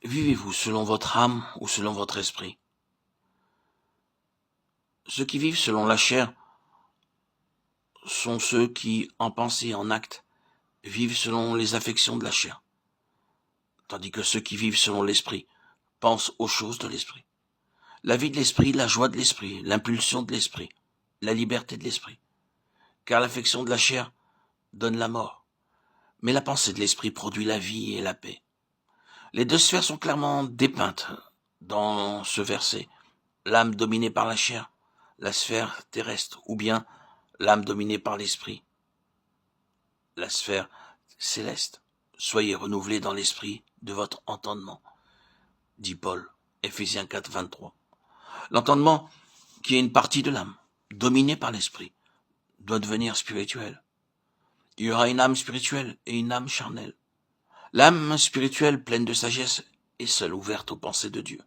Vivez-vous selon votre âme ou selon votre esprit? Ceux qui vivent selon la chair sont ceux qui, en pensée et en acte, vivent selon les affections de la chair, tandis que ceux qui vivent selon l'esprit pensent aux choses de l'esprit. La vie de l'esprit, la joie de l'esprit, l'impulsion de l'esprit, la liberté de l'esprit. Car l'affection de la chair donne la mort, mais la pensée de l'esprit produit la vie et la paix. Les deux sphères sont clairement dépeintes dans ce verset. L'âme dominée par la chair, la sphère terrestre, ou bien l'âme dominée par l'esprit, la sphère céleste. Soyez renouvelés dans l'esprit de votre entendement, dit Paul, Éphésiens 4, 23. L'entendement, qui est une partie de l'âme, dominée par l'esprit, doit devenir spirituel. Il y aura une âme spirituelle et une âme charnelle. L'âme spirituelle, pleine de sagesse, est seule ouverte aux pensées de Dieu.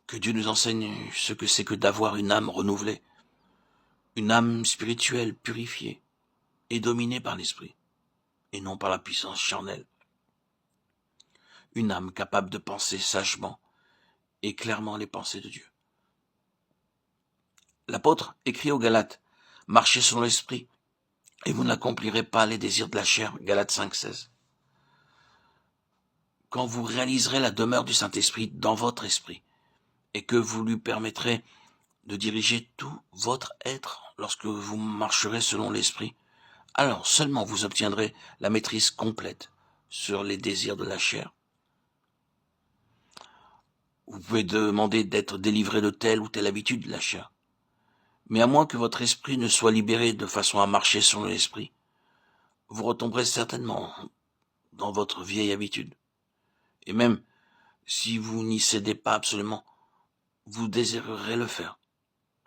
Que Dieu nous enseigne ce que c'est que d'avoir une âme renouvelée, une âme spirituelle purifiée et dominée par l'esprit, et non par la puissance charnelle. Une âme capable de penser sagement et clairement les pensées de Dieu. L'apôtre écrit aux Galates, « Marchez selon l'esprit, et vous n'accomplirez pas les désirs de la chair. » Galates 5, 16. Quand vous réaliserez la demeure du Saint-Esprit dans votre esprit, et que vous lui permettrez de diriger tout votre être lorsque vous marcherez selon l'esprit, alors seulement vous obtiendrez la maîtrise complète sur les désirs de la chair. Vous pouvez demander d'être délivré de telle ou telle habitude de la chair. Mais à moins que votre esprit ne soit libéré de façon à marcher selon l'esprit, vous retomberez certainement dans votre vieille habitude. Et même si vous n'y cédez pas absolument, vous désirerez le faire,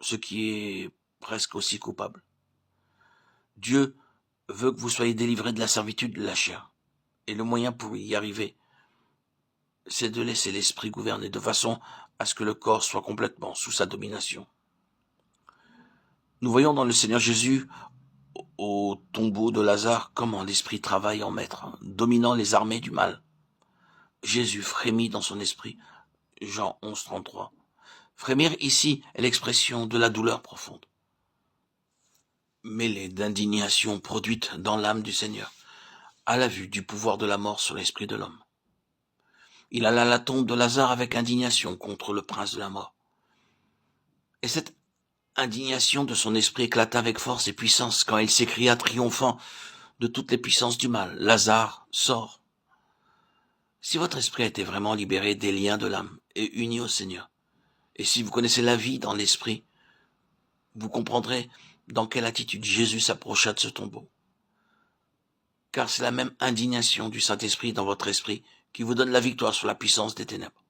ce qui est presque aussi coupable. Dieu veut que vous soyez délivrés de la servitude de la chair. Et le moyen pour y arriver, c'est de laisser l'esprit gouverner de façon à ce que le corps soit complètement sous sa domination. Nous voyons dans le Seigneur Jésus, au tombeau de Lazare, comment l'esprit travaille en maître, dominant les armées du mal. Jésus frémit dans son esprit. Jean 11, 33. Frémir ici est l'expression de la douleur profonde, mêlée d'indignation produite dans l'âme du Seigneur, à la vue du pouvoir de la mort sur l'esprit de l'homme. Il alla à la tombe de Lazare avec indignation contre le prince de la mort. Et cette indignation de son esprit éclata avec force et puissance quand il s'écria triomphant de toutes les puissances du mal, « Lazare, sors !» Si votre esprit a été vraiment libéré des liens de l'âme et uni au Seigneur, et si vous connaissez la vie dans l'esprit, vous comprendrez dans quelle attitude Jésus s'approcha de ce tombeau. Car c'est la même indignation du Saint-Esprit dans votre esprit qui vous donne la victoire sur la puissance des ténèbres.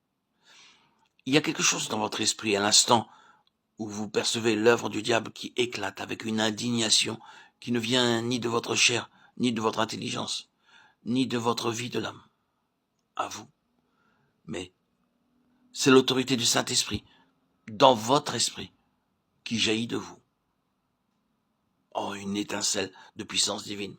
Il y a quelque chose dans votre esprit à l'instant où vous percevez l'œuvre du diable qui éclate avec une indignation qui ne vient ni de votre chair, ni de votre intelligence, ni de votre vie de l'âme. À vous. Mais c'est l'autorité du Saint-Esprit, dans votre esprit, qui jaillit de vous. Oh, une étincelle de puissance divine.